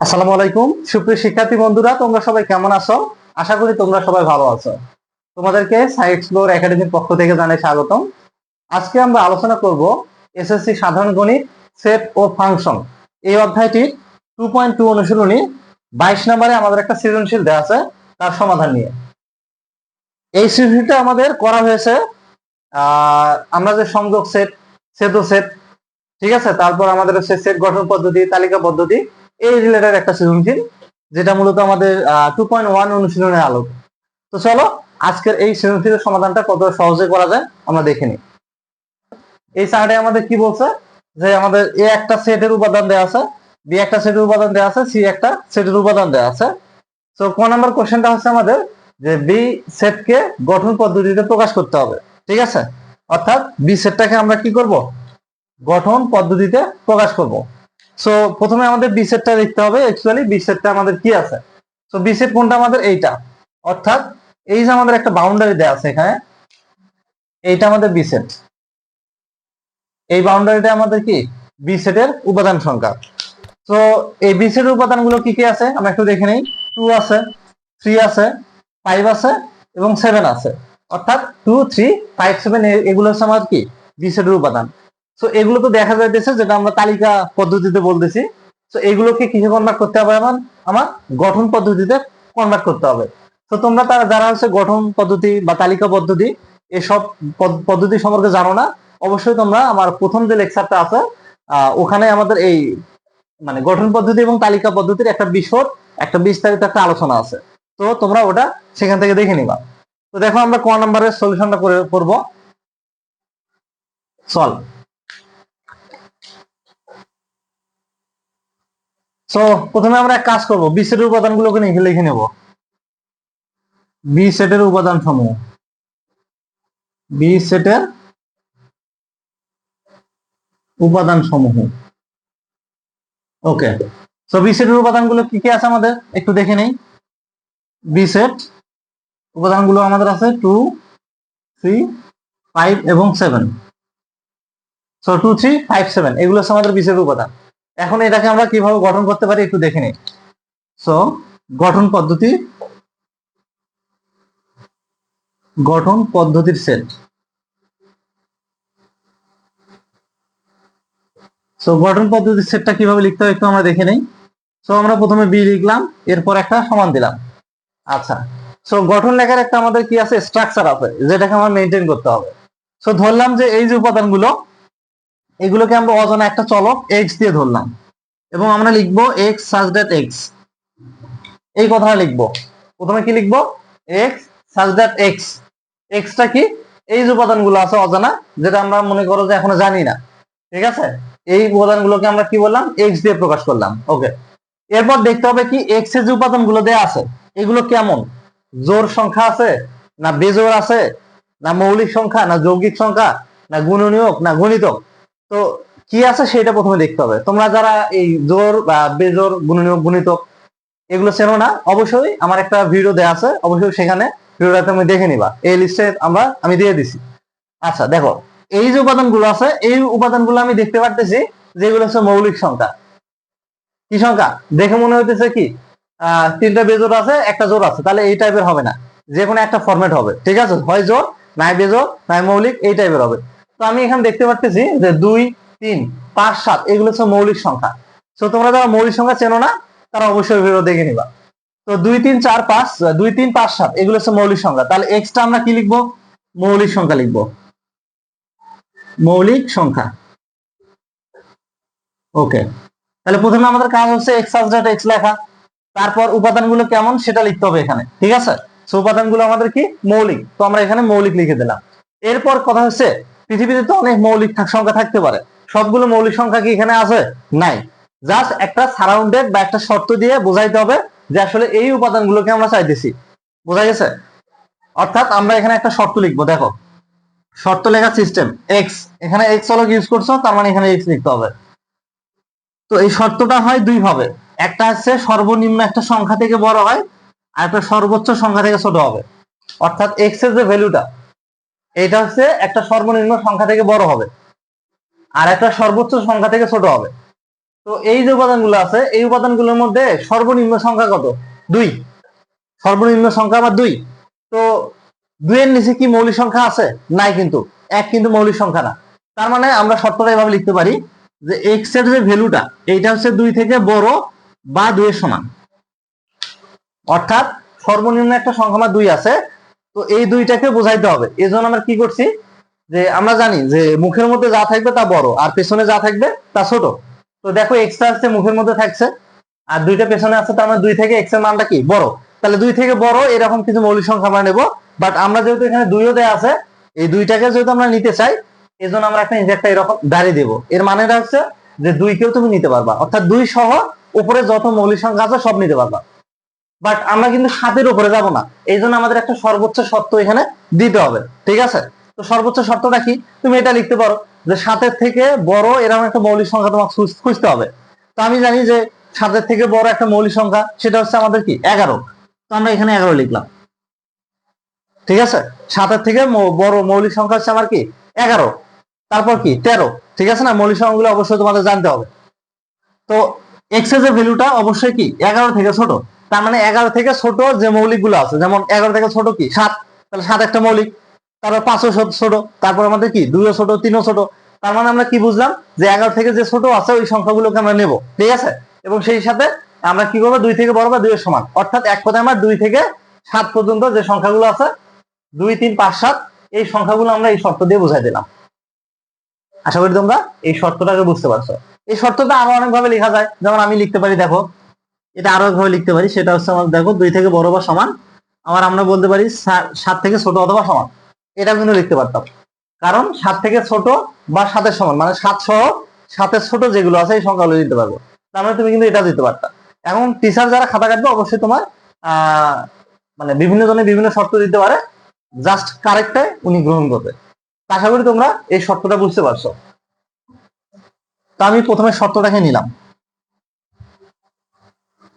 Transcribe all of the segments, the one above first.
আসসালামু আলাইকুম সুপ্রিয় শিক্ষার্থী বন্ধুরা, তোমরা সবাই কেমন আছো? আশা করি তোমরা সবাই ভালো আছো। তোমাদেরকে সাই এক্সপ্লোর একাডেমির পক্ষ থেকে জানাই স্বাগতম। আজকে আমরা আলোচনা করব এসএসসি সাধারণ গণিত সেট ও ফাংশন এই অধ্যায়টির 2.2 অনুশীলনী 22 নম্বরে আমাদের একটা সৃজনশীল দেওয়া আছে তার সমাধান নিয়ে। এই সৃজনশীলটা আমাদের করা হয়েছে আমরা যে সংযোগ সেট, সেতু সেট, ঠিক আছে, তারপর আমাদের হচ্ছে সেট গঠন পদ্ধতি, তালিকা পদ্ধতি, এই রিলেটেড একটা সৃজনশীল যেটা মূলত আমাদের 2.1 অনুশীলনের আলো। তো চলো আজকের এই সৃজনশীলের সমাধানটা কত সহজে করা যায় আমরা দেখে নিই। এই চার্টে আমাদের কি বলছে যে আমাদের এ একটা সেটের উপাদান দেওয়া আছে, বি একটা সেটের উপাদান দেওয়া আছে, সি একটা সেটের উপাদান দেওয়া আছে। তো ক নাম্বার কোশ্চেনটা হচ্ছে আমাদের যে বি সেটকে গঠন পদ্ধতিতে প্রকাশ করতে হবে, ঠিক আছে। অর্থাৎ বি সেটটাকে আমরা কি করব, গঠন পদ্ধতিতে প্রকাশ করব। সো প্রথমে আমাদের বি সেটটা দেখতে হবে, অ্যাকচুয়ালি বি সেটটা আমাদের কি আছে। সো বি সেট কোনটা আমাদের এইটা, অর্থাৎ এই যে আমাদের একটা বাউন্ডারি দেওয়া আছে এখানে, এইটা আমাদের বি সেট। এই বাউন্ডারিটা আমাদের কি বি সেটের উপাদান সংখ্যা। তো এই বি সেটের উপাদানগুলো কি কি আছে আমরা একটু দেখে নেই। 2 আছে, 3 আছে, 5 আছে এবং 7 আছে। অর্থাৎ 2, 3, 5, 7 এগুলো হচ্ছে আমার কি বি সেটের উপাদান। তো এগুলো তো দেখা যাইতেছে যেটা আমরা তালিকা পদ্ধতিতে বলতেছি। তো এগুলোকে কিসে কনভার্ট করতে হবে, আমার গঠন পদ্ধতিতে কনভার্ট করতে হবে। তো তোমরা যারা হচ্ছে গঠন পদ্ধতি বা তালিকা পদ্ধতি এসব পদ্ধতি সম্পর্কে জানো না, অবশ্যই তোমরা আমার প্রথম যে লেকচারটা আছে ওখানে আমাদের এই মানে গঠন পদ্ধতি এবং তালিকা পদ্ধতির একটা বিশদ, একটা বিস্তারিত একটা আলোচনা আছে। তো তোমরা ওটা সেখান থেকে দেখে নিবা। তো দেখো আমরা ক নাম্বারের সলিউশনটা করব। সলভ। সো প্রথমে আমরা এক কাজ করব, বি সেটের উপাদানগুলোকে লিখে নেব। বি সেটের উপাদান সমূহ, বি সেটের উপাদান সমূহ। ওকে, সো বি সেটের উপাদানগুলো কি কি আছে আমাদের একটু দেখে নেই। বি সেট উপাদানগুলো আমাদের আছে 2, 3, 5 এবং 7। সো 2, 3, 5, 7 এগুলো হচ্ছে আমাদের বি সেটের উপাদান। এখন এটাকে আমরা কিভাবে গঠন করতে পারি একটু দেখে নিই। সো গঠন পদ্ধতি, গঠন পদ্ধতির সেট। সো গঠন পদ্ধতির সেটটা কিভাবে লিখতে হয় একটু আমরা দেখে নেই। সো আমরা প্রথমে বি লিখলাম, এরপর একটা সমান দিলাম। আচ্ছা, সো গঠন লেখার একটা আমাদের কি আছে, স্ট্রাকচার আছে যেটাকে আমরা মেনটেন করতে হবে। সো ধরলাম যে এই যে উপাদানগুলো, এগুলোকে আমরা অজানা একটা চলক এক্স দিয়ে ধরলাম এবং আমরা লিখবো এক্স সাচ দ্যাট এক্স, এই কথাটা লিখবো। প্রথমে কি লিখবো, x such that x. Extra কি, এই যে উপাদানগুলো আছে অজানা, যেটা আমরা মনে করো যে এখনো জানি না, ঠিক আছে। এই উপাদানগুলোকে আমরা কি বললাম, এক্স দিয়ে প্রকাশ করলাম। ওকে, এরপর দেখতে হবে কি এক্স এর যে উপাদানগুলো দেয়া আছে এগুলো কেমন, জোড় সংখ্যা আছে না বেজোড় আছে, না মৌলিক সংখ্যা না যৌগিক সংখ্যা, না গুণনীয়ক না গণিতক। তো কি আছে সেটা প্রথমে দেখতে হবে। তোমরা যারা এই জোড় বা বেজোড় গুণনীয়ক গণিতক এগুলো চেনো না, অবশ্যই আমার একটা ভিডিও দেয়া আছে, অবশ্যই সেখানে ভিডিওটা তুমি দেখে নিবা, এই লিস্টে আমি দিয়ে দিছি। আচ্ছা দেখো, এই যে উপাদানগুলো আছে এই উপাদানগুলো আমি দেখতে পারতেছি যেগুলো হচ্ছে মৌলিক সংখ্যা। কি সংখ্যা দেখে মনে হইতেছে কি, তিনটা বেজোড় আছে একটা জোড় আছে, তাহলে এই টাইপের হবে না, যে কোনো একটা ফরম্যাট হবে, ঠিক আছে, হয় জোড় নাই বেজোড় নাই মৌলিক, এই টাইপের হবে। তো আমি এখানে দেখতে পারতেছি যে 2, 3, 5, 7 এগুলো হচ্ছে মৌলিক সংখ্যা। তো তোমরা যারা মৌলিক সংখ্যা চেনো না তারা অবশ্যই ভিডিও দেখে নিবা। তো 2, 3, 4, 5, 2, 3, 5, 7 এগুলো হচ্ছে মৌলিক সংখ্যা। তাহলে এক্সটা আমরা কি লিখবো, মৌলিক সংখ্যা লিখবো, মৌলিক সংখ্যা। ওকে, তাহলে প্রথমে আমাদের কাজ হচ্ছে এক্স সাচ দ্যাট এক্স লেখা, তারপর উপাদানগুলো কেমন সেটা লিখতে হবে এখানে, ঠিক আছে। সো উপাদানগুলো আমাদের কি মৌলিক, তো আমরা এখানে মৌলিক লিখে দিলাম। এরপর কথা হচ্ছে পৃথিবীতে তো অনেক মৌলিক সংখ্যা থাকতে পারে, সবগুলো মৌলিক সংখ্যা কি এখানে আছে, নাই। জাস্ট একটা সারাউন্ডেড বা একটা শর্ত দিয়ে বোঝাইতে হবে যে আসলে এই উপাদানগুলোকে আমরা চাইতেছি, বোঝা গেছে। অর্থাৎ আমরা এখানে একটা শর্ত লিখবো, দেখো শর্ত লেখার সিস্টেম এক্স, এখানে এক্স হলো ইউজ করছো তার মানে এখানে এক্স লিখতে হবে। তো এই শর্তটা হয় দুই ভাবে, একটা হচ্ছে সর্বনিম্ন একটা সংখ্যা থেকে বড় হয়, আর একটা সর্বোচ্চ সংখ্যা থেকে ছোট হবে। অর্থাৎ এক্স এর যে ভ্যালুটা এটা হচ্ছে একটা সর্বনিম্ন সংখ্যা থেকে বড় হবে আর একটা সর্বোচ্চ সংখ্যা থেকে ছোট হবে। তো এই যে উপাদানগুলো আছে এই উপাদানগুলোর মধ্যে সর্বনিম্ন সংখ্যা কত? 2। সর্বনিম্ন সংখ্যা আবার 2। তো 2 এর নিচে কি মৌলিক সংখ্যা আছে? নাই, কিন্তু 1 কিন্তু মৌলিক সংখ্যা না। তার মানে আমরা শর্তটা এভাবে লিখতে পারি যে x এর যে ভ্যালুটা এইটা হচ্ছে 2 থেকে বড় বা 2 এর সমান। অর্থাৎ সর্বনিম্ন একটা সংখ্যা আমার 2 আছে, তো এই 2টাকে বোঝাইতে হবে। এজন্য আমরা কি করছি, যে আমরা জানি যে মুখের মধ্যে যা থাকবে তা বড় আর পেছনে যা থাকবে তা ছোট। তো দেখো এক্স টা হচ্ছে মুখের মধ্যে থাকছে আর 2টা পেছনে আছে, তার মানে 2 থেকে এক্স এর মানটা কি বড়। তাহলে 2 থেকে বড় এরকম কিছু মৌলিক সংখ্যা আমরা নেব। বাট আমরা যেহেতু এখানে 2ও দেয়া আছে, এই 2টাকে যেহেতু আমরা নিতে চাই, এজন্য আমরা একটা এরকম দাঁড়িয়ে দেব। এর মানেটা হচ্ছে যে 2 কেও তুমি নিতে পারবা, অর্থাৎ 2 সহ উপরে যত মৌলিক সংখ্যা আছে সব নিতে পারবা। বাট আমরা কিন্তু 7-এর উপরে যাব না, এই জন্য আমাদের একটা সর্বোচ্চ শর্ত এখানে দিতে হবে। ঠিক আছে, তো সর্বোচ্চ শর্তটা কি? তুমি এটা লিখতে পারো যে 7-এর থেকে বড় এরকম একটা মৌলিক সংখ্যা তোমাকে খুঁজতে হবে। তো আমি জানি যে 7-এর থেকে বড় একটা মৌলিক সংখ্যা সেটা হচ্ছে আমাদের কি 11। তো আমরা এখানে 11 লিখলাম। ঠিক আছে, 7-এর থেকে বড় মৌলিক সংখ্যা হচ্ছে আমার কি 11, তারপর কি 13। ঠিক আছে না, মৌলিক সংখ্যাগুলো অবশ্যই তোমাদের জানতে হবে। তো এক্স এর ভ্যালুটা অবশ্যই কি 11 থেকে ছোট। তার মানে 11 থেকে ছোট যে মৌলিক গুলো আছে, যেমন 11 থেকে ছোট কি 7, তাহলে 7 একটা মৌলিক। তারপর 5ও ছোট, তারপর আমাদের কি 2ও ছোট, 3ও ছোট। তার মানে আমরা কি বুঝলাম, যে 11 থেকে যে ছোট আছে ওই সংখ্যাগুলোকে আমরা নেব। ঠিক আছে, এবং সেই সাথে আমরা কি করবো, 2 থেকে বড় বা 2 এর সমান। অর্থাৎ এক কথায় আমরা 2 থেকে 7 পর্যন্ত যে সংখ্যাগুলো আছে 2, 3, 5, 7 এই সংখ্যাগুলো আমরা এই শর্ত দিয়ে বুঝাই দিলাম। আশা করি তোমরা এই শর্তটাকে বুঝতে পারছো। এই শর্তটা আরো অনেক ভাবে লেখা যায়, যেমন আমি লিখতে পারি, দেখো এটা আরো একভাবে লিখতে পারি, সেটা হচ্ছে আমার দেখো 2 থেকে বড় বা সমান, আবার আমরা বলতে পারি 7 থেকে ছোট অথবা সমান। এটা কিন্তু লিখতে পারতাম, কারণ 7 থেকে ছোট বা 7-এর সমান, মানে 7 সহ 7-এর ছোট যেগুলো আছে এই সংখ্যাগুলো দিতে পারবো। তার মানে তুমি কিন্তু এটা দিতে পারতা। এখন টিচার যারা খাতা কাটবে অবশ্যই তোমার মানে বিভিন্ন জনে বিভিন্ন শর্ত দিতে পারে, জাস্ট কারেক্টটাই উনি গ্রহণ করবে। আশা করি তোমরা এই শর্তটা বুঝতে পারছো। তো আমি প্রথমে শর্তটাকে নিলাম।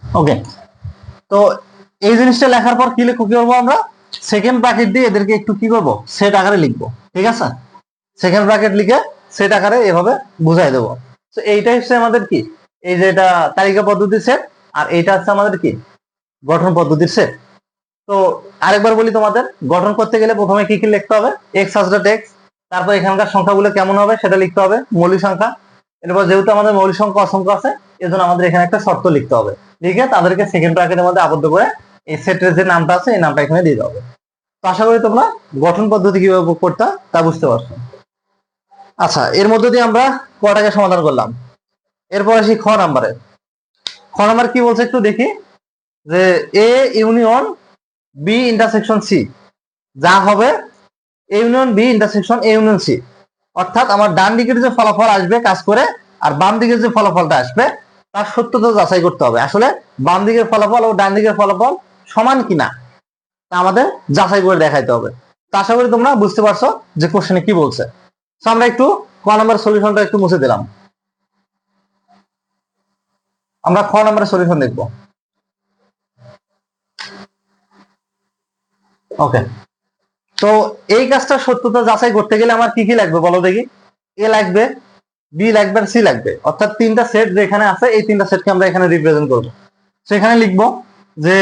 ওকে, তো এই জিনিসটা লেখার পর কি করবো, আমরা সেকেন্ড ব্র্যাকেট দিয়ে এদেরকে একটু কি করবো, সেট আকারে লিখবো। ঠিক আছে, সেকেন্ড ব্র্যাকেট লিখে সেট আকারে এভাবে বুঝাই দেবো। তো এইটাই হচ্ছে আমাদের কি, এই যে এটা তালিকা পদ্ধতির সেট, আর এইটা হচ্ছে আমাদের কি গঠন পদ্ধতির সেট। তো আরেকবার বলি তোমাদের, গঠন করতে গেলে প্রথমে কি কি লিখতে হবে, এক্স হাজরা টেক্স, তারপর এখানকার সংখ্যাগুলো কেমন হবে সেটা লিখতে হবে, মৌলিক সংখ্যা। এরপর যেহেতু আমাদের মৌলিক সংখ্যা অসংখ্য আছে, এজন্য আমাদের এখানে একটা শর্ত লিখতে হবে, লিখে তাদেরকে সেকেন্ড ব্র্যাকেটের মধ্যে আবদ্ধ করে এই সেটের যে নামটা আছে এই নামটা এখানে দিয়ে দেবে। তো আশা করি তোমরা গঠন পদ্ধতি কিভাবে করতে তা বুঝতে পারছো। আচ্ছা, এর মধ্যে দিয়ে আমরা কটাকে সমাধান করলাম। এরপর আসি খ নাম্বারে। খ নাম্বার কি বলছে একটু দেখি, যে A union B intersection C যা হবে A union B intersection A union C. অর্থাৎ আমার ডান দিকের যে ফলাফল আসবে কাজ করে আর বাম দিকের যে ফলাফলটা আসবে তার সত্যতা যাচাই করতে হবে। আসলে বাম দিকের ফলাফল ও ডান দিকের ফলাফল সমান কিনা তা আমাদের যাচাই করে দেখাইতে হবে। তো আশা করি তোমরা বুঝতে পারছো যে কোশ্চেনে কি বলছে। তো আমরা একটু ক নাম্বার সলিউশনটা একটু মুছে দিলাম, আমরা খ নাম্বারের সলিউশন দেখবো। ওকে, তো এই কাজটা সত্যতা যাচাই করতে গেলে আমার কি কি লাগবে বলো দেখি। এ লাগবে, বি লাগবে আর সি লাগবে, অর্থাৎ তিনটা সেট যেখানে আছে এই তিনটা সেটকে আমরা এখানে রিপ্রেজেন্ট করব। সেখানে লিখবো যে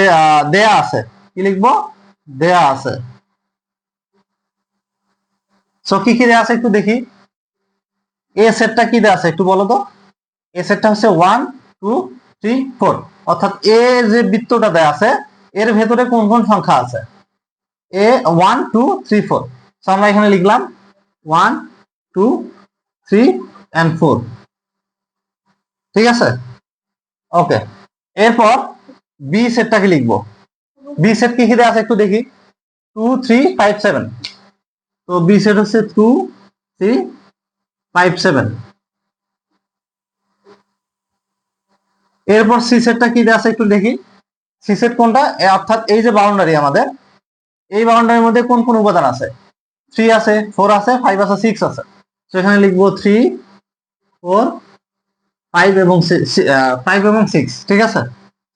দেয়া আছে, কি লিখবো, দেয়া আছে। সো কি কি দেয়া আছে একটু দেখি। এ সেটটা কি দেয়া আছে একটু বলো তো। এ সেটটা হচ্ছে 1, 2, 3, 4, অর্থাৎ এ যে বৃত্তটা দেয়া আছে এর ভেতরে কোন কোন সংখ্যা আছে, এ 1, 2, 3, 4। সো আমরা এখানে লিখলাম 1, 2, 3 and 4। ঠিক আছে, ওকে। এরপর বি সেটটাকে লিখবো। বি সেট কি কি দেয়া আছে একটু দেখি, 2, 3, 5, 7। তো বি সেট হচ্ছে 2, 3, 5, 7। এরপর সি সেটটা কি দেয়া আছে একটু দেখি। সি সেট কোনটা, অর্থাৎ এই যে বাউন্ডারি আমাদের, এই বাউন্ডারির মধ্যে কোন কোন উপাদান আছে, 3 আছে, 4 আছে, 5 আছে, 6 আছে। তো এখানে লিখবো 3, 4, 5 এবং 5 এবং 6। ঠিক আছে,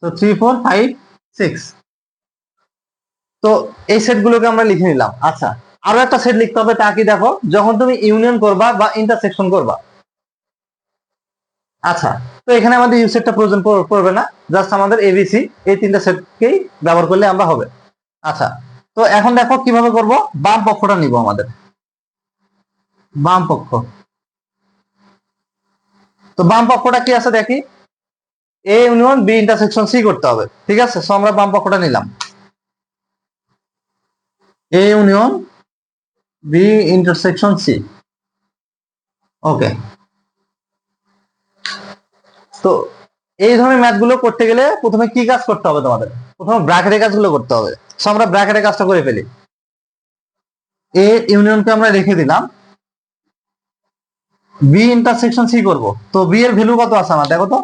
তো 3, 4, 5, 6। তো এই সেটগুলোকে আমরা লিখে নিলাম। আচ্ছা, আরো একটা সেট লিখতে হবে, তা কি দেখো, যখন তুমি ইউনিয়ন করবা বা ইন্টারসেকশন করবা, আচ্ছা, তো এখানে আমাদের ইউ সেটটা প্রয়োজন পড়বে না, জাস্ট আমাদের এবিসি এই তিনটা সেটকেই ব্যবহার করলে আমরা হবে। আচ্ছা, তো এখন দেখো কিভাবে করব। বাম পক্ষটা নিব, আমাদের বাম পক্ষ। তো বাম পক্ষটা কি আছে দেখি, A union B intersection C করতে হবে, ঠিক আছে। সো আমরা বাম পক্ষটা নিলাম, A union B intersection C. Okay, তো এই ধরনের ম্যাথ গুলো করতে গেলে প্রথমে কি কাজ করতে হবে তোমাদের, প্রথমে ব্র্যাকেটের কাজগুলো করতে হবে। সো আমরা ব্র্যাকেটের কাজটা করে ফেলি। এ ইউনিয়নকে আমরা রেখে দিলাম, বি ইন্টারসেকশন সি করব। তো বি এর ভ্যালু কত আছে আমার দেখো তো,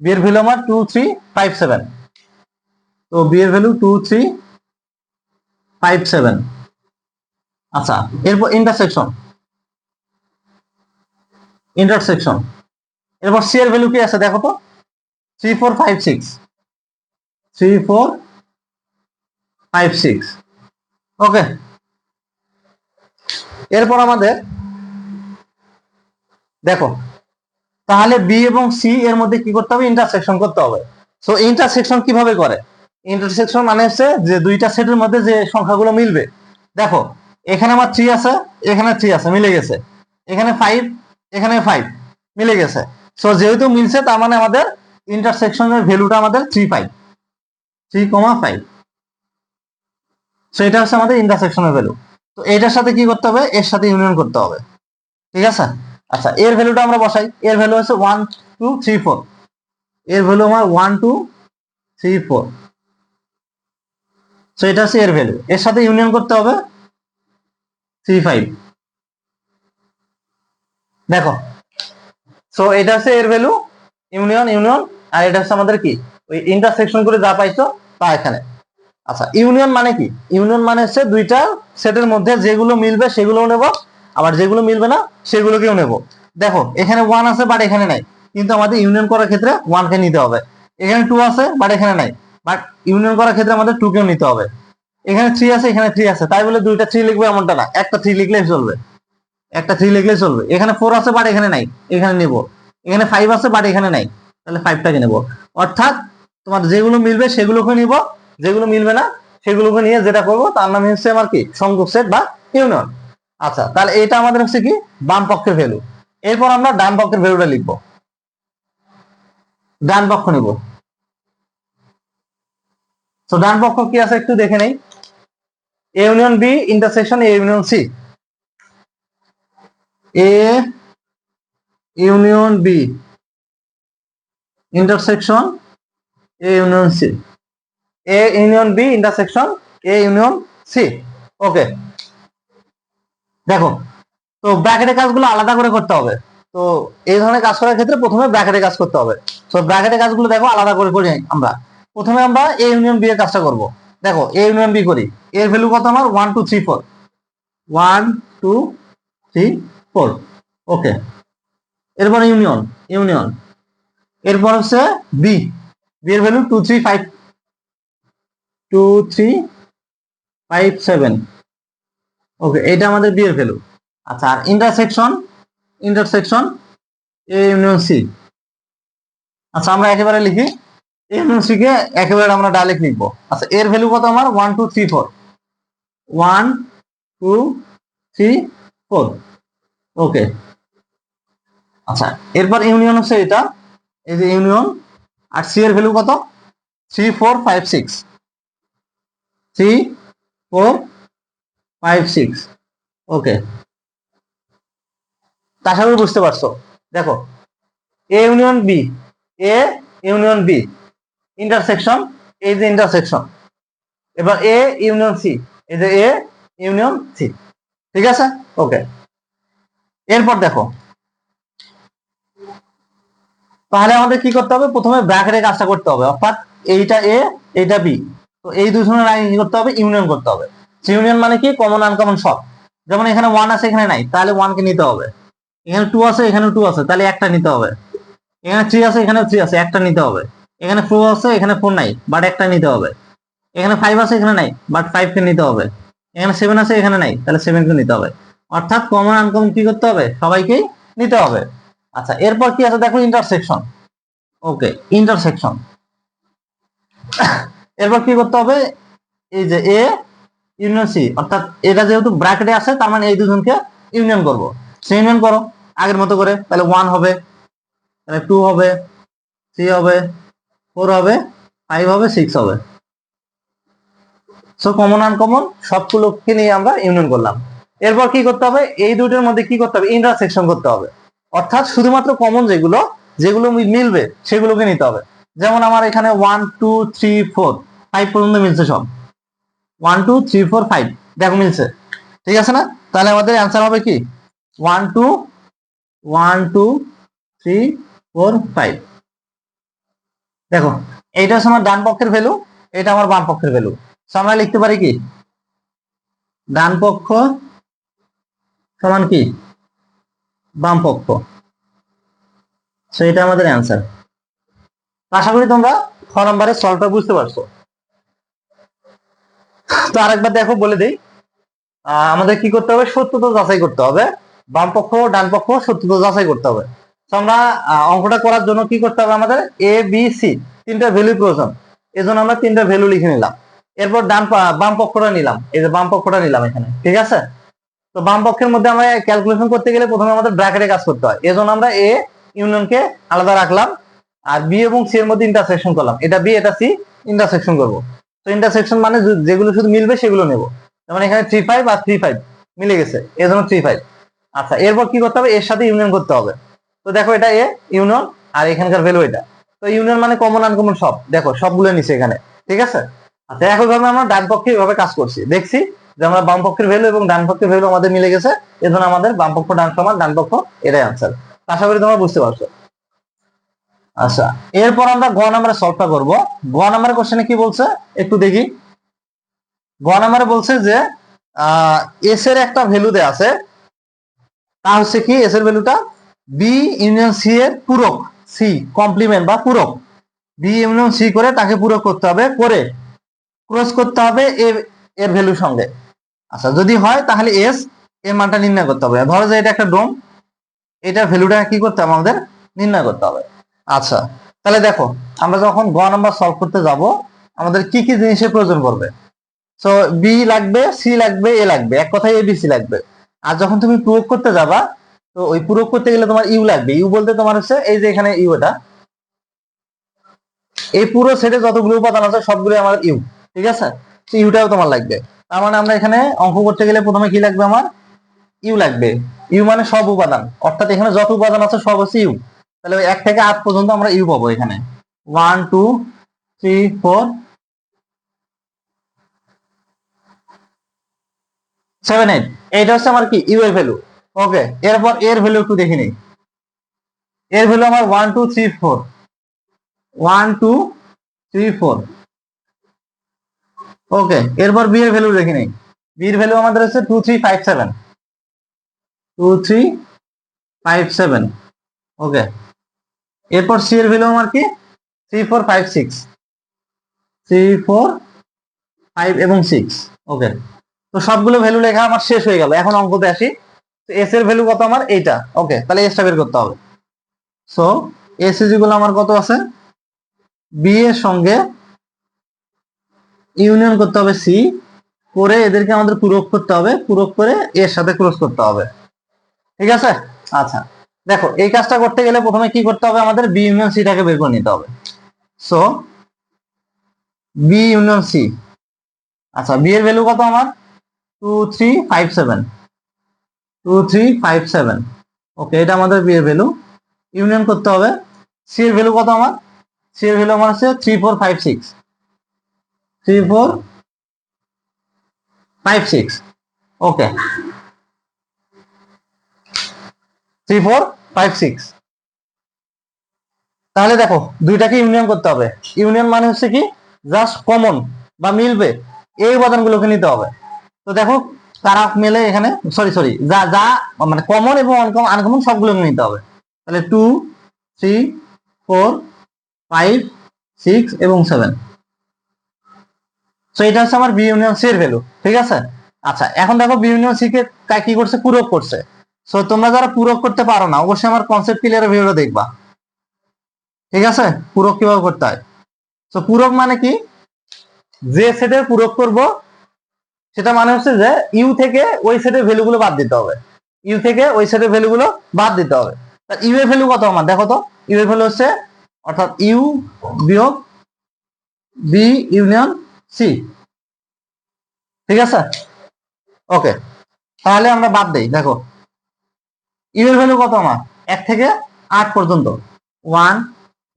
বি এর ভ্যালু আমার 2357। তো বি এর ভ্যালু 2357। আচ্ছা, এরপর ইন্টারসেকশন, ইন্টারসেকশন এরপর সি এর ভ্যালু কি আছে দেখো তো, 3456, 3456। ওকে, এরপর আমাদের দেখো, তাহলে বি এবং সি এর মধ্যে কি করতে হবে, ইন্টারসেকশন করতে হবে। সো ইন্টারসেকশন কিভাবে করে, ইন্টারসেকশন মানে হচ্ছে যে দুইটা সেটের মধ্যে যে সংখ্যাগুলো মিলবে। দেখো, এখানে আমার 3 আছে, এখানে 3 আছে, মিলে গেছে। এখানে 5, এখানে 5, মিলে গেছে। সো যেহেতু মিলছে, তার মানে আমাদের ইন্টারসেকশনের ভ্যালুটা আমাদের 3.5। সো এটা হচ্ছে আমাদের ইন্টারসেকশনের ভ্যালু। তো এটার সাথে কি করতে হবে, এর সাথে ইউনিয়ন করতে হবে, ঠিক আছে। আচ্ছা, এর ভ্যালুটা আমরা বসাই, এর ভ্যালু হচ্ছে 1 2 3 4। এর ভ্যালু আমার 1 2 3 4। সো এটা হচ্ছে এর ভ্যালু, এর সাথে ইউনিয়ন করতে হবে 3 5। দেখো, সো এটা হচ্ছে এর ভ্যালু, ইউনিয়ন ইউনিয়ন, আর এটা হচ্ছে আমাদের কি, ওই ইন্টারসেকশন করে যা পাইছো তা এখানে। আচ্ছা, ইউনিয়ন মানে কি, ইউনিয়ন মানে হচ্ছে দুইটা সেটের মধ্যে যেগুলো মিলবে সেগুলোও নেব, আবার যেগুলো মিলবে না সেগুলোকেও নেব। দেখো, এখানে 1 আছে বাট এখানে নাই, কিন্তু আমাদের ইউনিয়ন করার ক্ষেত্রে 1 কে নিতে হবে। এখানে 2 আছে বাট এখানে নাই, বাট ইউনিয়ন করার ক্ষেত্রে আমাদের 2 কেও নিতে হবে। এখানে 3 আছে, এখানে 3 আছে, তাই বলে দুইটা 3 লিখবো এমনটা না, একটা 3 লিখলেই চলবে, একটা 3 লিখলেই চলবে। এখানে 4 আছে বাট এখানে নাই, এখানে নেব। এখানে 5 আছে বাট এখানে নাই, তাহলে 5টাকে নেব। অর্থাৎ তোমার যেগুলো মিলবে সেগুলোকে নিব, যেগুলো মিলবে না সেগুলোকে নিয়ে যেটা করব তার নাম হচ্ছে আমার কি, সংযোগ সেট বা ইউনিয়ন। আচ্ছা, তাহলে এটা আমাদের হচ্ছে কি বাম পক্ষের ভ্যালু। এরপর আমরা ডান পক্ষের ভ্যালুটা লিখবো, ডান পক্ষ নিব। তো ডান পক্ষ কি আছে একটু দেখে নেই, A union B intersection A union C, A union B intersection A union C, A union B intersection A union C. Okay, দেখো, তো ব্র্যাকেটের কাজগুলো আলাদা করে করতে হবে। তো এই ধরনের কাজ করার ক্ষেত্রে প্রথমে ব্র্যাকেটের কাজ করতে হবে। তো ব্র্যাকেটের কাজগুলো দেখো আলাদা করে করি আমরা। প্রথমে আমরা এ ইউনিয়ন বি এর কাজটা করব। দেখো, এ ইউনিয়ন বি করি, এর ভ্যালু কত আমার 1 2 3 4, 1 2 3 4। ওকে, এরপর ইউনিয়ন, ইউনিয়ন এরপর হচ্ছে বি, বি এর ভ্যালু 2 3 5, 2 3 5 7। ওকে, এটা আমাদের বি এর ভ্যালু। আচ্ছা, আর intersection, intersection A union C. আচ্ছা, আমরা একেবারে লিখি, এ ইউনিয়ন সি কে একেবারে আমরা ডাইরেক্ট লিখবো। আচ্ছা, এর ভ্যালু কত আমার 1 2 3 4, 1 2 3 4। ওকে, আচ্ছা, এরপর ইউনিয়ন হচ্ছে এটা, এই যে ইউনিয়ন। আর সি এর ভ্যালু কত, 3 4 5 6, 3 4 5 6। ওকে, আশা করি বুঝতে পারছো। দেখো, A union B, A union B intersection, এই যে ইন্টারসেকশন। এবার এ ইউনিয়ন সি, এই যে এ ইউনিয়ন সি, ঠিক আছে। ওকে, এরপর দেখো, তাহলে আমাদের কি করতে হবে, প্রথমে ব্র্যাকেটের কাজটা করতে হবে, অর্থাৎ এইটা এ এইটা বি। তো এই দুজনের আগে কি করতে হবে, ইউনিয়ন করতে হবে। ইউনিয়ন মানে কি, কমন আনকমন সব। যেমন এখানে 1 আছে এখানে নাই, তাহলে 1 কে নিতে হবে। এখানে 2 আছে এখানে 2 আছে, তাহলে একটা নিতে হবে। এখানে 3 আছে এখানে 3 আছে, একটা নিতে হবে। এখানে 4 আছে এখানে 4 নাই, বাট একটা নিতে হবে। এখানে 5 আছে এখানে নাই, বাট 5 কে নিতে হবে। এখানে 7 আছে এখানে নাই, তাহলে 7 কে নিতে হবে। অর্থাৎ কমন আনকমন কি করতে হবে, সবাইকেই নিতে হবে। আচ্ছা, এরপর কি আছে দেখো, ইন্টারসেকশন। ওকে, ইন্টারসেকশন। এরপর কি করতে হবে, এই যে এ ইউনিয়ন সি, অর্থাৎ এটা যেহেতু ব্র্যাকেটে আছে তার মানে এই দুজনকে ইউনিয়ন করব। সে ইউনিয়ন করো আগের মতো করে, তাহলে 1 হবে, তাহলে 2 হবে, 3 হবে, 4 হবে, 5 হবে, 6 হবে। সো কমন আনকমন সবগুলোকে নিয়ে আমরা ইউনিয়ন করলাম। এরপর কি করতে হবে, এই দুটোর মধ্যে কি করতে হবে, ইন্টারসেকশন করতে হবে। অর্থাৎ শুধুমাত্র কমন যেগুলো যেগুলো মিলবে সেগুলোকে নিতে হবে। যেমন আমার এখানে 1 2 3 4 5 পর্যন্ত মিলছে সব, 1 2 3 4 5 দেখো মিলছে, ঠিক আছে না? তাহলে আমাদের অ্যান্সার হবে কি 1 2 1 2 3 4 5। দেখো, এইটা হচ্ছে আমার ডান পক্ষের ভ্যালু, এটা আমার বাম পক্ষের ভ্যালু। আমরা লিখতে পারি কি, ডান পক্ষ সমান কি বাম পক্ষ। এটা আমাদের অ্যান্সার। আশা করি তোমরা খ নম্বরের সলভটা বুঝতে পারছো। তো আরেকবার দেখো বলে দেই, আমাদের কি করতে হবে, সত্যতা যাচাই করতে হবে। বাম পক্ষ ডান পক্ষ সত্যতা যাচাই করতে হবে। তো আমরা অঙ্কটা করার জন্য কি করতে হবে, আমাদের এ বি সি তিনটা ভ্যালু প্রয়োজন। এজন্য আমরা তিনটা ভ্যালু লিখে নিলাম। এরপর বাম পক্ষটা নিলাম, এই যে বাম পক্ষটা নিলাম এখানে, ঠিক আছে? তো বাম পক্ষের মধ্যে আমরা ক্যালকুলেশন করতে গেলে প্রথমে আমাদের ব্র্যাকেটে কাজ করতে হয়, এজন্য আমরা এ ইউনিয়নকে আলাদা রাখলাম, আর বি এবং সি এর মধ্যে ইন্টারসেকশন করলাম, এটা বি এটা সি ইন্টারসেকশন করব। তো ইন্টারসেকশন মানে যেগুলো শুধু মিলবে সেগুলো নেব। যেমন এখানে 3 5 আর 3 5 মিলে গেছে, এজন্য 3 5। আচ্ছা, এরপর কি করতে হবে, এর সাথে ইউনিয়ন করতে হবে। তো দেখো এটা এ ইউনিয়ন, আর এখানকার ভ্যালু এটা। তো ইউনিয়ন মানে কমন আনকমন সব, দেখো সবগুলো নিচে এখানে, ঠিক আছে? আচ্ছা, একইভাবে আমরা ডান পক্ষে এভাবে কাজ করছি, দেখছি যে আমরা বাম পক্ষের ভ্যালু এবং ডান পক্ষের ভ্যালু আমাদের মিলে গেছে, এজন্য আমাদের বাম পক্ষ ডান সমান, ডান পক্ষ এটাই আনসার। আশা করি তোমরা বুঝতে পারছো। আচ্ছা, এরপর আমরা গ নাম্বারে সলভটা করব। গ নাম্বারের কোশ্চেনে কি বলছে একটু দেখি। গ নাম্বারে বলছে যে এস এর একটা ভ্যালু দেয়া আছে, তা হচ্ছে কি এস এর ভ্যালুটা বি ইউনিয়ন সি এর পূরক, সি কমপ্লিমেন্ট বা পূরক। বি ইউনিয়ন সি করে তাকে পূরক করতে হবে, করে ক্রস করতে হবে এর ভ্যালুর সঙ্গে। আচ্ছা, যদি হয় তাহলে এস এর মানটা নির্ণয় করতে হবে। ধরো যে এটা একটা ডোম, এটার ভ্যালুটা কি করতে হবে, আমাদের নির্ণয় করতে হবে। আচ্ছা, তাহলে দেখো আমরা যখন গ নাম্বার সলভ করতে যাব, আমাদের কি কি জিনিসের প্রয়োজন পড়বে। সো বি লাগবে, সি লাগবে, এ লাগবে, এক কথায় এবিসি লাগবে। আর যখন তুমি প্রয়োগ করতে যাবা, তো ওই প্রয়োগ করতে গেলে তোমার ইউ লাগবে। ইউ বলতে তোমার হচ্ছে এই যে এখানে ইউ, এটা এই পুরো সেটে যতগুলো উপাদান আছে সবগুলো আমার ইউ, ঠিক আছে? ইউটাও তোমার লাগবে। তার মানে আমরা এখানে অঙ্ক করতে গেলে প্রথমে কি লাগবে, আমার ইউ লাগবে। ইউ মানে সব উপাদান, অর্থাৎ এখানে যত উপাদান আছে সব হচ্ছে ইউ। তাহলে 1 থেকে 8 পর্যন্ত আমরা ইউ পাবো এখানে, 1 2 3 4 7 8। এইটা হচ্ছে আমার কি ইউ এর ভ্যালু। ওকে, এরপর এর ভ্যালু একটু দেখে নিই। এর ভ্যালু আমার 1 2 3 4, 1 2 3 4। ওকে, এরপর বি এর ভ্যালু দেখে নিই। বি এর ভ্যালু আমাদের হচ্ছে 2 3 5 7, 2 3 5 7। ওকে, এরপর সি এর ভ্যালু আমার কি 3 4 5 6, 3 4 5 এবং 6। ওকে, তো সবগুলো ভ্যালু লেখা আমার শেষ হয়ে গেল। এখন অঙ্কতে আসি। এস এর ভ্যালু কত, আমার এইটা। ওকে, তাহলে এসটা বের করতে হবে। সো এস ইকুয়াল আমার কত আছে, বি এর সঙ্গে ইউনিয়ন করতে হবে সি, করে এদেরকে আমাদের পূরক করতে হবে, পূরক করে এর সাথে ক্রস করতে হবে, ঠিক আছে? আচ্ছা, দেখো এই কাজটা করতে গেলে প্রথমে কি করতে হবে, আমাদের বি ইউনিয়ন সিটাকে বের করে নিতে হবে। So B union C. আচ্ছা, বি এর ভ্যালু কত আমার 2 3 5 7, 2 3 5 7। ওকে, এটা আমাদের বি এর ভ্যালু। ইউনিয়ন করতে হবে সি এর ভ্যালু কত, আমার সি এর ভ্যালু আমার হচ্ছে 3 4 5 6, 3 4 5 6। ওকে, 3 4 5 6। তাহলে দেখো দুইটাকে ইউনিয়ন করতে হবে। ইউনিয়ন মানে হচ্ছে কি জাস্ট কমন বা মিলবে এই উপাদানগুলোকে নিতে হবে। তো দেখো কারা মেলে এখানে, সরি সরি, যা যা মানে কমন এবং আনকমন সবগুলোকে নিতে হবে। তাহলে 2 3 4 5 6 এবং 7। তো এটা হচ্ছে আমার বি ইউনিয়ন সি এর ভ্যালু, ঠিক আছে? আচ্ছা, এখন দেখো বি ইউনিয়ন সি কে কি করছে, পূরক করছে। সো তোমরা যারা পূরক করতে পারো না অবশ্যই আমার কনসেপ্ট ক্লিয়ার ভিডিওটা দেখবা, ঠিক আছে? পূরক কিভাবে করতে হয়। তো পূরক মানে কি, যে সেটের পূরক করব সেটা মানে হচ্ছে যে ইউ থেকে ওই সেটের ভ্যালুগুলো বাদ দিতে হবে, ইউ থেকে ওই সেটের ভ্যালুগুলো বাদ দিতে হবে। তা ইউ এর ভ্যালু কত আমার দেখো তো, ইউ এর ভ্যালু হচ্ছে অর্থাৎ ইউ বিয়োগ বি ইউনিয়ন সি, ঠিক আছে? ওকে, তাহলে আমরা বাদ দেই। দেখো ইউ এর ভ্যালু কত আমার, 1 থেকে 8 পর্যন্ত, 1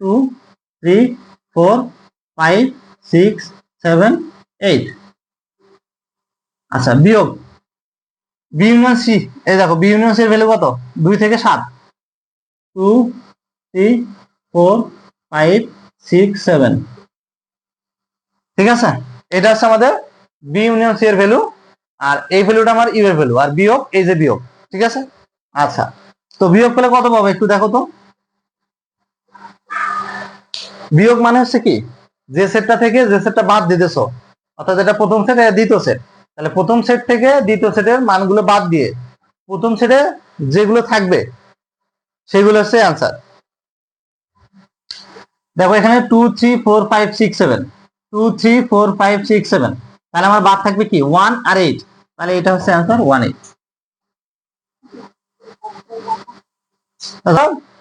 2 3 4 5 6 7 8। আচ্ছা বিয়োগ বি ইউনিয়ন সি, এই দেখো বি ইউনিয়ন সি এর ভ্যালু কত, 2 থেকে 7, 2 3 4 5 6 7, ঠিক আছে? এটা হচ্ছে আমাদের বি ইউনিয়ন সি এর ভ্যালু, আর এই ভ্যালুটা আমার ইউ এর ভ্যালু, আর বিয়োগ এই যে বিয়োগ, ঠিক আছে? আচ্ছা, তো বিয়োগ করলে কত পাবো একটু দেখো তো। বিয়োগ মানে হচ্ছে কি, যে সেটটা থেকে যে সেটটা বাদ দিতেছো, অর্থাৎ এটা প্রথম সেট এটা দ্বিতীয় সেট, তাহলে প্রথম সেট থেকে দ্বিতীয় সেটের মানগুলো বাদ দিয়ে প্রথম সেটে যেগুলো থাকবে সেগুলো হচ্ছে অ্যান্সার। দেখো এখানে 2 3 4 5 6 7, 2 3 4 5 6 7, তাহলে আমার বাদ থাকবে কি 1 আর 8, তাহলে এটা হচ্ছে অ্যান্সার 1 8।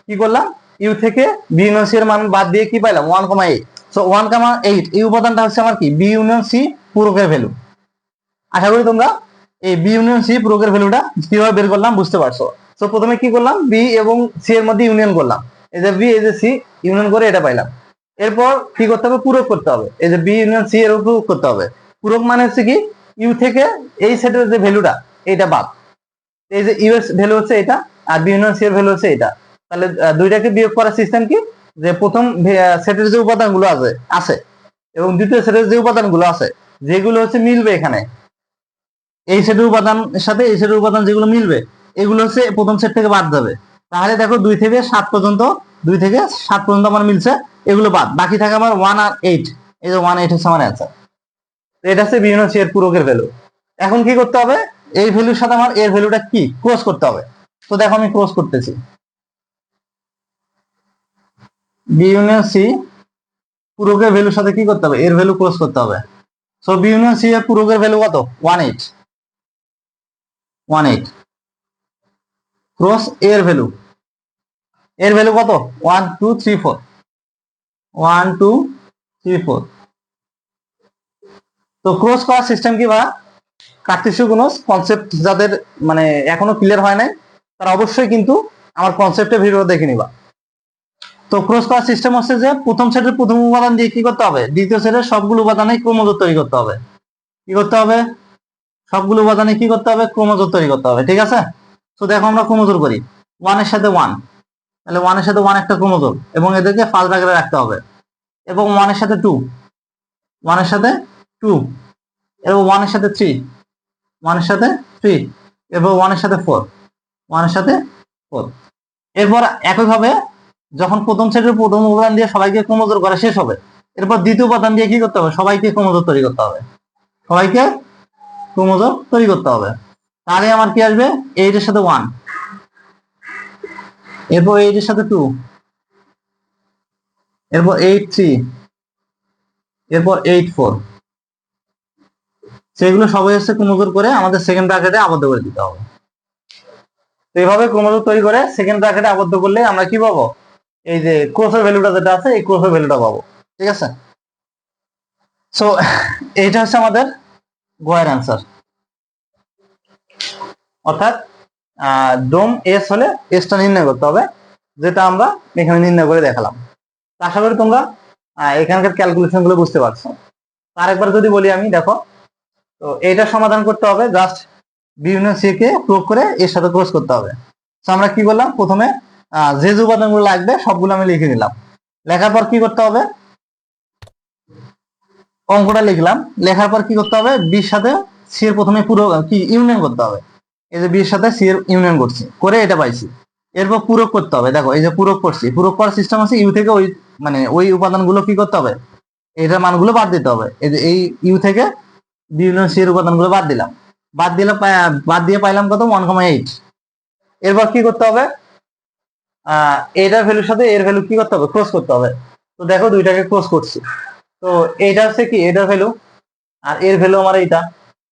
কি করলাম, ইউ থেকে বি ইউনিয়ন সি এর মান বাদ দিয়ে কি পাইলাম 1,8। সো 1,8 এই উপাদানটা হচ্ছে আমার কি বি ইউনিয়ন সি পূরকের ভ্যালু। আশা করি তোমরা এই বি ইউনিয়ন সি পূরকের ভ্যালুটা কিভাবে বের করলাম বুঝতে পারছো। তো প্রথমে কি করলাম, বি এবং সি এর মধ্যে ইউনিয়ন করলাম, এই যে বি এই যে সি ইউনিয়ন করে এটা পাইলাম। এরপর কি করতে হবে, পূরক করতে হবে, এই যে বি ইউনিয়ন সি এর পূরক করতে হবে। পূরক মানে হচ্ছে কি, ইউ থেকে এই সেটের যে ভ্যালুটা এটা বাদ, এই যে ইউ এর ভ্যালু হচ্ছে এটা আর বি ইউনিয়ন সি এর ভ্যালু হচ্ছে এটা, তাহলে দুইটাকে বিয়োগ করার সিস্টেম কি, যে প্রথম সেটের যে উপাদানগুলো আছে আছে এবং দ্বিতীয় সেটের যে উপাদানগুলো আছে যেগুলো হচ্ছে মিলবে এখানে, এই সেটের উপাদানের সাথে এই সেটের উপাদান যেগুলো মিলবে এগুলো হচ্ছে প্রথম সেট থেকে বাদ যাবে। তাহলে দেখো 2 থেকে 7 পর্যন্ত, 2 থেকে 7 পর্যন্ত আমার মিলছে, এগুলো বাদ, বাকি থাকে আমার 1 আর 8, এই যে 1 8 হচ্ছে আমার অ্যান্সার। এটা হচ্ছে বি ইউনিয়ন সি এর পূরকের ভ্যালু। এখন কি করতে হবে, এই ভ্যালুর সাথে আমার এর ভ্যালুটা কি ক্রস করতে হবে। তো দেখো আমি ক্রস করতেছি, বি ইউনিয়ন সি পূরকের ভ্যালুর সাথে কি করতে হবে, এর ভ্যালু ক্রস করতে হবে। সো বি ইউনিয়ন সি এর পূরকের ভ্যালু কত, 1 8, 1 8 ক্রস এর ভ্যালু, এর ভ্যালু কত 1 2 3 4, 1 2 3 4। তো ক্রস করার সিস্টেম কি, বা কার্টেসীয় গুণজ কনসেপ্ট যাদের মানে এখনো ক্লিয়ার হয় নাই তারা অবশ্যই কিন্তু আমার কনসেপ্টের ভিডিও দেখে নিবা। তো ক্রস করার সিস্টেম হচ্ছে যে প্রথম সেটের প্রথম উপাদান দিয়ে কি করতে হবে, দ্বিতীয় সেটের সবগুলো উপাদানে ক্রমজোর তৈরি করতে হবে। কি করতে হবে, সবগুলো উপাদানে কি করতে হবে, ক্রমজোর তৈরি করতে হবে, ঠিক আছে? তো দেখো আমরা ক্রমজোর করি, 1 এর সাথে 1, তাহলে 1 এর সাথে 1 একটা ক্রমজোর এবং এদেরকে ফার্স্ট ব্র্যাকেটে রাখতে হবে। এবং 1 এর সাথে 2, 1 এর সাথে 2, এবং 1 এর সাথে 3, 1 এর সাথে 3, এরপর 1 এর সাথে 4, 1 এর সাথে 4। এরপর একইভাবে যখন প্রথম সেটের প্রথম উপাদান দিয়ে সবাইকে ক্রমজোর করা শেষ হবে, এরপর দ্বিতীয় উপাদান দিয়ে কি করতে হবে, সবাইকে ক্রমজোর তৈরি করতে হবে, সবাইকে ক্রমজোর তৈরি করতে হবে। তাহলে আমার কি আসবে, 8 এর সাথে 1, এরপর 8 এর সাথে 2, এরপর 8 3, এরপর 8 4, সেগুলো সবাই হচ্ছে ক্রমজোর করে আমাদের সেকেন্ড ব্র্যাকেটে আবদ্ধ করে দিতে হবে। তো এইভাবে ক্রমজোর তৈরি করে সেকেন্ড ব্র্যাকেটে আবদ্ধ করলে আমরা কি পাবো, এই যে ক্রসের ভ্যালুটা যেটা আছে এই ক্রসের ভ্যালুটা পাবো, ঠিক আছে? সো এইটা হচ্ছে আমাদের গোয়ের অ্যান্সার, অর্থাৎ ডোম এস হলে এসটা নির্ণয় করতে হবে, যেটা আমরা এখানে নির্ণয় করে দেখালাম। আশা করি তোমরা এখানকার ক্যালকুলেশন গুলো বুঝতে পারছো। আরেকবার যদি বলি আমি, দেখো তো এইটা সমাধান করতে হবে, just be union C K প্রয়োগ করে এর সাথে ক্রস করতে হবে। তো আমরা কি করলাম, প্রথমে যে যে উপাদানগুলো লাগবে সবগুলো আমি লিখে নিলাম, লেখার পর কি করতে হবে, অঙ্কটা লিখলাম, লেখার পর কি করতে হবে, বির সাথে সি এর প্রথমে পুরো কি ইউনিয়ন করতে হবে, এই যে বির সাথে সি এর ইউনিয়ন করছি, করে এটা পাইছি। এরপর পূরক করতে হবে, দেখো এই যে পূরক করছি, পূরক করার সিস্টেম আছে ইউ থেকে ওই মানে ওই উপাদানগুলো কি করতে হবে, এটার মানগুলো বাদ দিতে হবে। এই যে এই ইউ থেকে বি ইউনিয়ন সি এর উপাদানগুলো বাদ দিলাম, বাদ দিয়ে পাইলাম কত 1,8। এরপর কি করতে হবে, এটার ভ্যালুর সাথে এর ভ্যালু কি করতে হবে, ক্রস করতে হবে। তো দেখো দুইটাকে ক্রস করছি, তো এইটা হচ্ছে কি এটার ভ্যালু, আর এর ভ্যালু আমার এইটা।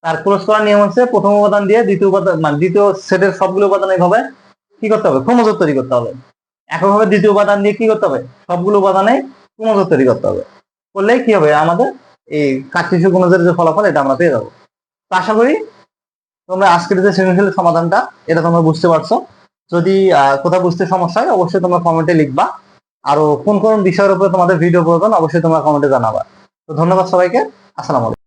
আর ক্রস করার নিয়ম হচ্ছে প্রথম উপাদান দিয়ে দ্বিতীয় উপাদান, মানে দ্বিতীয় সেটের সবগুলো উপাদান এইভাবে কি করতে হবে, ক্রমজোর তৈরি করতে হবে। একইভাবে দ্বিতীয় উপাদান দিয়ে কি করতে হবে, সবগুলো উপাদানে ক্রমজোর তৈরি করতে হবে। করলেই কি হবে, আমাদের এই কার্টেসীয় গুণজের যে ফলাফল এটা আমরা পেয়ে যাবো। তো আশা করি তোমরা আজকের যে সৃজনশীল সমাধানটা এটা তোমরা বুঝতে পারছো। যদি কোথাও বুঝতে সমস্যা হয় অবশ্যই তোমরা কমেন্টে লিখবা। আরো কোন কোন বিষয়ের উপরে তোমাদের ভিডিও প্রয়োজন অবশ্যই তোমরা কমেন্টে জানাবা। তো ধন্যবাদ সবাইকে, আসসালামু আলাইকুম।